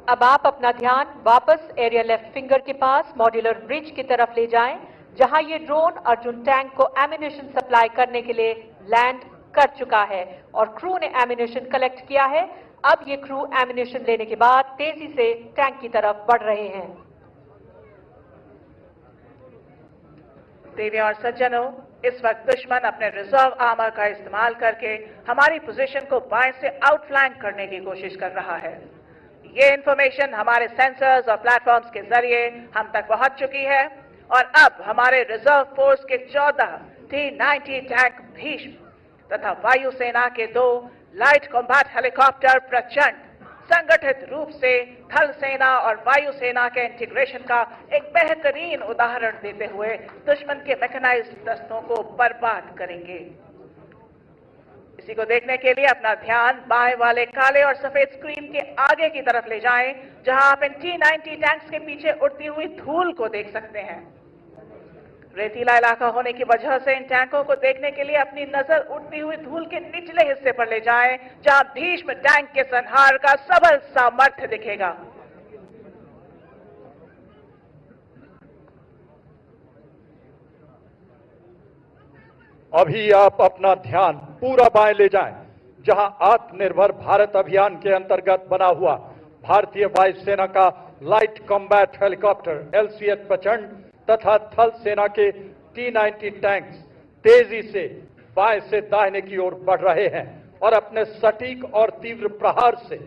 अब आप अपना ध्यान वापस एरियल लेफ्ट फिंगर के पास मॉड्यूलर ब्रिज की तरफ ले जाएं, जहां ये ड्रोन अर्जुन टैंक को एम्यूनेशन सप्लाई करने के लिए लैंड कर चुका है और क्रू ने एम्यूनेशन कलेक्ट किया है। अब ये क्रू एम्यूनेशन लेने के बाद तेजी से टैंक की तरफ बढ़ रहे हैं। देवी और सज्जनों, इस वक्त दुश्मन अपने रिजर्व आर्मर का इस्तेमाल करके हमारी पोजीशन को बाएं से आउटफ्लैंक करने की कोशिश कर रहा है। ये इंफॉर्मेशन हमारे सेंसर्स और प्लेटफॉर्म्स के जरिए हम तक पहुंच चुकी है और अब हमारे रिजर्व फोर्स के 14 T-90 टैंक भीष्म तथा वायुसेना के 2 लाइट कॉम्बैट हेलीकॉप्टर प्रचंड संगठित रूप से थल सेना और वायुसेना के इंटीग्रेशन का एक बेहतरीन उदाहरण देते हुए दुश्मन के मैकेनाइज्ड दस्तों को बर्बाद करेंगे। इसी को देखने के लिए अपना ध्यान बाएं वाले काले और सफेद स्क्रीन के आगे की तरफ ले जाएं, जहां आप इन T-90 टैंक्स के पीछे उड़ती हुई धूल को देख सकते हैं। रेतीला इलाका होने की वजह से इन टैंकों को देखने के लिए अपनी नजर उड़ती हुई धूल के निचले हिस्से पर ले जाएं, जहां भीष्म टैंक के संहार का सबल सामर्थ्य दिखेगा। अभी आप अपना ध्यान पूरा बाएं ले जाएं, जहां आत्मनिर्भर भारत अभियान के अंतर्गत बना हुआ भारतीय वायुसेना का लाइट कॉम्बैट हेलीकॉप्टर LCH प्रचंड तथा थल सेना के T-90 टैंक्स तेजी से बाएं से दाहिने की ओर बढ़ रहे हैं और अपने सटीक और तीव्र प्रहार से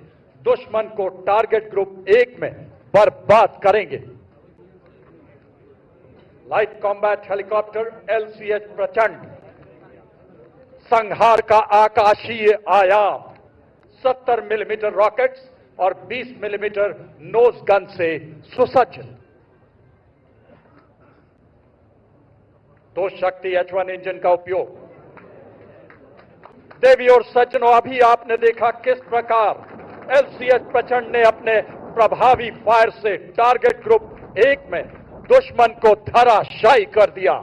दुश्मन को टारगेट ग्रुप 1 में बर्बाद करेंगे। लाइट कॉम्बैट हेलीकॉप्टर LCH प्रचंड संहार का आकाशीय आयाम 70 मिलीमीटर रॉकेट्स और 20 मिलीमीटर नोज गन से सुसज्ज। 2 शक्ति H1 इंजन का उपयोग। देवी और सज्जनों, अभी आपने देखा किस प्रकार LCH प्रचंड ने अपने प्रभावी फायर से टारगेट ग्रुप 1 में दुश्मन को धराशायी कर दिया।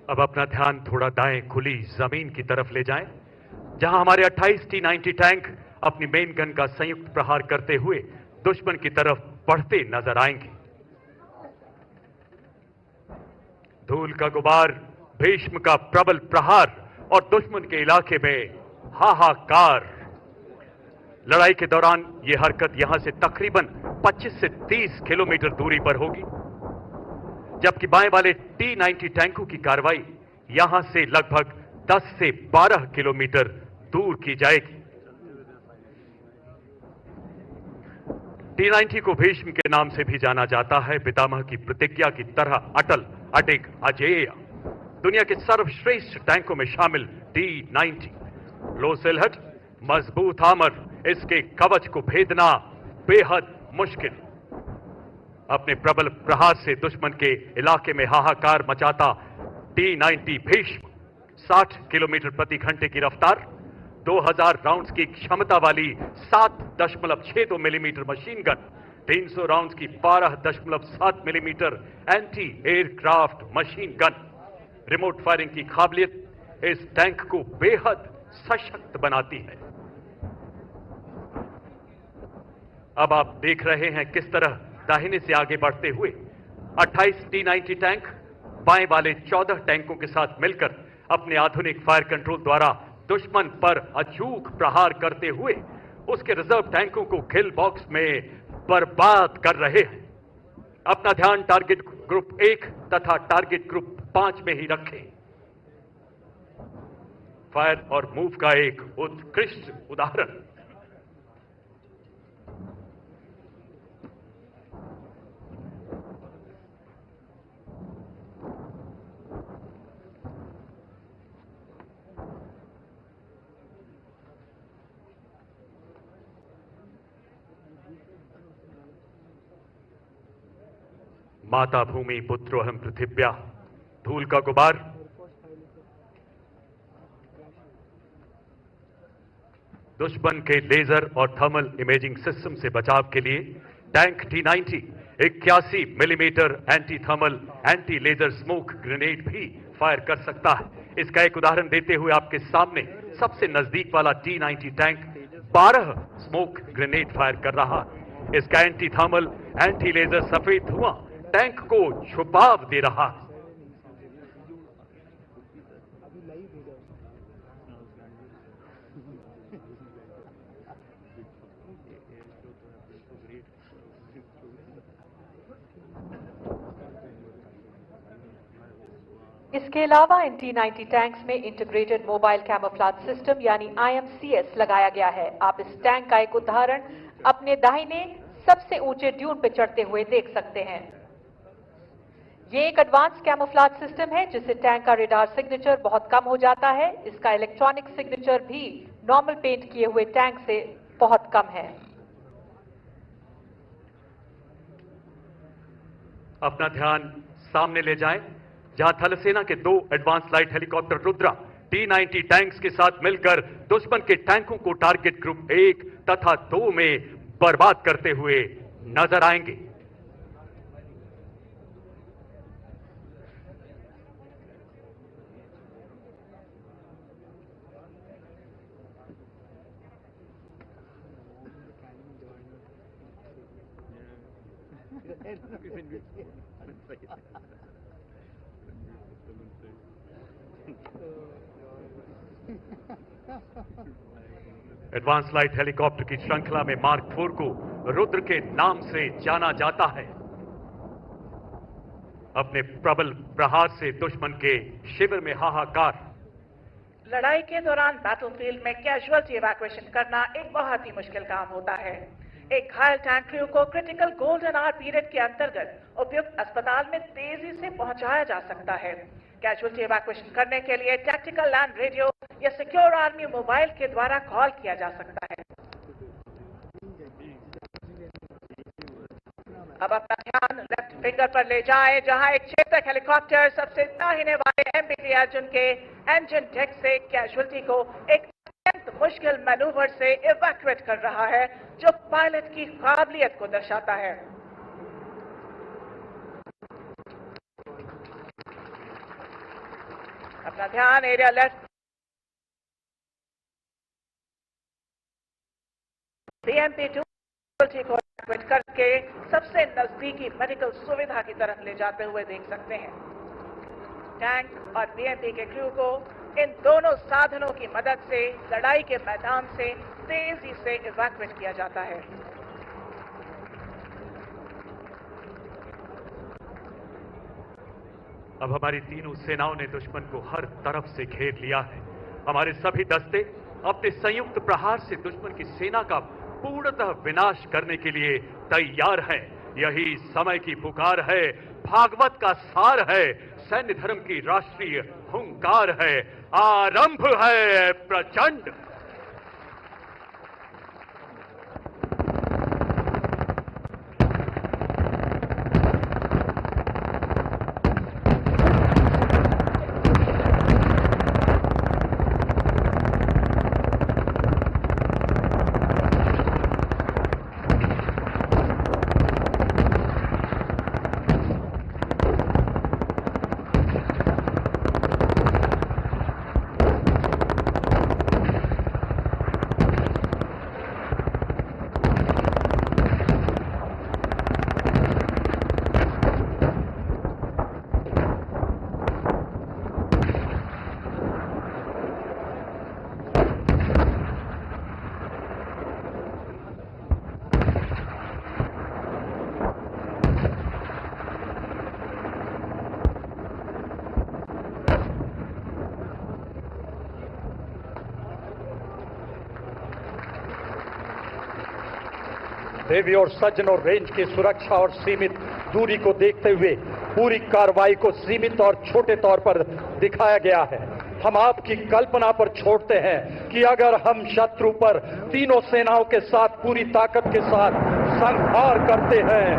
अब अपना ध्यान थोड़ा दाएं खुली जमीन की तरफ ले जाएं, जहां हमारे 28 T-90 टैंक अपनी मेन गन का संयुक्त प्रहार करते हुए दुश्मन की तरफ बढ़ते नजर आएंगे। धूल का गुबार, भीष्म का प्रबल प्रहार और दुश्मन के इलाके में हाहाकार। लड़ाई के दौरान यह हरकत यहां से तकरीबन 25 से 30 किलोमीटर दूरी पर होगी, जबकि बाएं वाले T-90 टैंकों की कार्रवाई यहां से लगभग 10 से 12 किलोमीटर दूर की जाएगी। T-90 को भीष्म के नाम से भी जाना जाता है, पितामह की प्रतिज्ञा की तरह अटल, अडिग, अजेय। दुनिया के सर्वश्रेष्ठ टैंकों में शामिल T-90 लो सिलहट, मजबूत आर्मर, इसके कवच को भेदना बेहद मुश्किल। अपने प्रबल प्रहार से दुश्मन के इलाके में हाहाकार मचाता T-90 भीष्म 60 किलोमीटर प्रति घंटे की रफ्तार, 2000 राउंड्स की क्षमता वाली 7.62 मिलीमीटर मशीन गन, 300 राउंड्स की 12.7 millimetre anti aircraft machine gun. Remote firing की काबिलियत इस टैंक को बेहद सशक्त बनाती है। अब आप देख रहे हैं किस तरह दाहिने से आगे बढ़ते हुए 28 T-90 टैंक बाएं वाले 14 टैंकों के साथ मिलकर अपने आधुनिक फायर कंट्रोल द्वारा दुश्मन पर अचूक प्रहार करते हुए उसके रिजर्व टैंकों को किल बॉक्स में बर्बाद कर रहे हैं। अपना ध्यान टारगेट ग्रुप 1 तथा टारगेट ग्रुप 5 में ही रखें। फायर और मूव का एक उत्कृष्ट उदाहरण। माता भूमि पुत्रोहम पृथिव्या, धूल का गुबार, दुश्मन के लेजर और थर्मल इमेजिंग सिस्टम से बचाव के लिए tank T-90 81 millimetre anti thermal anti laser smoke grenade भी फायर कर सकता है। इसका एक उदाहरण देते हुए आपके सामने सबसे नजदीक वाला T-90 tank 12 smoke grenade fire कर रहा है। इसका एंटी थर्मल एंटी लेजर सफेद धुआं टैंक को छुपाव दे रहा है। इसके अलावा इन T-90 टैंक्स में इंटीग्रेटेड मोबाइल कैमोफ्लेज सिस्टम यानी IMCS लगाया गया है। आप इस टैंक का एक उदाहरण अपने दाहिने सबसे ऊंचे ड्यून पर चढ़ते हुए देख सकते हैं। ये एक एडवांस कैमोफ्लेज सिस्टम है जिससे टैंक का रेडार सिग्नेचर बहुत कम हो जाता है। इसका इलेक्ट्रॉनिक सिग्नेचर भी नॉर्मल पेंट किए हुए टैंक से बहुत कम है। अपना ध्यान सामने ले जाएं, जहां थल सेना के 2 advance light helicopter Rudra T-90 tanks के साथ मिलकर दुश्मन के टैंकों को टारगेट ग्रुप 1 तथा 2 में बर्बाद करते हुए नजर आएंगे। एडवांस लाइट हेलीकॉप्टर की श्रृंखला में मार्क 4 को रुद्र के नाम से जाना जाता है। अपने प्रबल प्रहार से दुश्मन के शिविर में हाहाकार। लड़ाई के दौरान बैटलफील्ड में कैजुअलिटी इवैक्यूएशन करना एक बहुत ही मुश्किल काम होता है। एक घायल टैंक क्रू को क्रिटिकल गोल्डन आवर पीरियड के अंतर्गत उपयुक्त अस्पताल में तेजी से पहुंचाया जा सकता है। कैजुअलिटी इवैक्यूएशन करने के लिए टैक्टिकल लैंड रेडियो या सिक्योर आर्मी मोबाइल के द्वारा कॉल किया जा सकता है। अब अपना ध्यान लेफ्ट फिंगर पर ले जाएं, जहां एक चेतक हेलीकॉप्टर सबसे दाहिने वाले MBT अर्जुन के इंजन डेक से कैजुअलिटी को एक अत्यंत मुश्किल मैनूवर से इवैक्यूएट कर रहा है, जो पायलट की काबिलियत को दर्शाता है। अपना ध्यान एरिया लेफ्ट BMP-2 को इवैक्यूएट करके सबसे नजदीकी मेडिकल सुविधा की तरफ ले जाते हुए देख सकते हैं। टैंक और BMP के क्रू को इन दोनों साधनों की मदद से लड़ाई के मैदान से तेजी से इवैक्यूएट किया जाता है। अब हमारी तीनों सेनाओं ने दुश्मन को हर तरफ से घेर लिया है। हमारे सभी दस्ते अपने संयुक्त प्रहार से दुश्मन की सेना का पूर्णतः विनाश करने के लिए तैयार हैं। यही समय की पुकार है, भागवत का सार है, सैन्य धर्म की राष्ट्रीय हुंकार है। आरंभ है प्रचंड। देवी और सज्जनों, रेंज की सुरक्षा और सीमित दूरी को देखते हुए पूरी कार्रवाई को सीमित और छोटे तौर पर दिखाया गया है। हम आपकी कल्पना पर छोड़ते हैं कि अगर हम शत्रु पर तीनों सेनाओं के साथ पूरी ताकत के साथ संहार करते हैं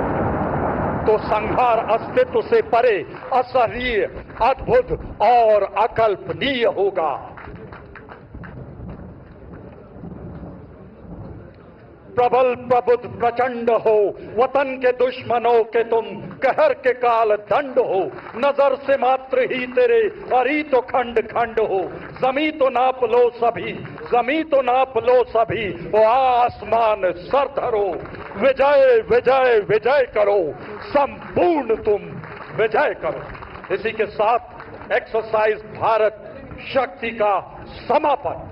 तो संहार अस्तित्व से परे, असहनीय, अद्भुत और अकल्पनीय होगा। प्रबल प्रबुद्ध प्रचंड हो, वतन के दुश्मनों के तुम कहर के काल दंड हो। नजर से मात्र ही तेरे अरी तो खंड खंड हो। जमी तो नाप लो सभी, जमी तो नाप लो सभी, वो आसमान सर धरो। विजय विजय विजय करो, संपूर्ण तुम विजय करो। इसी के साथ एक्सरसाइज भारत शक्ति का समापन।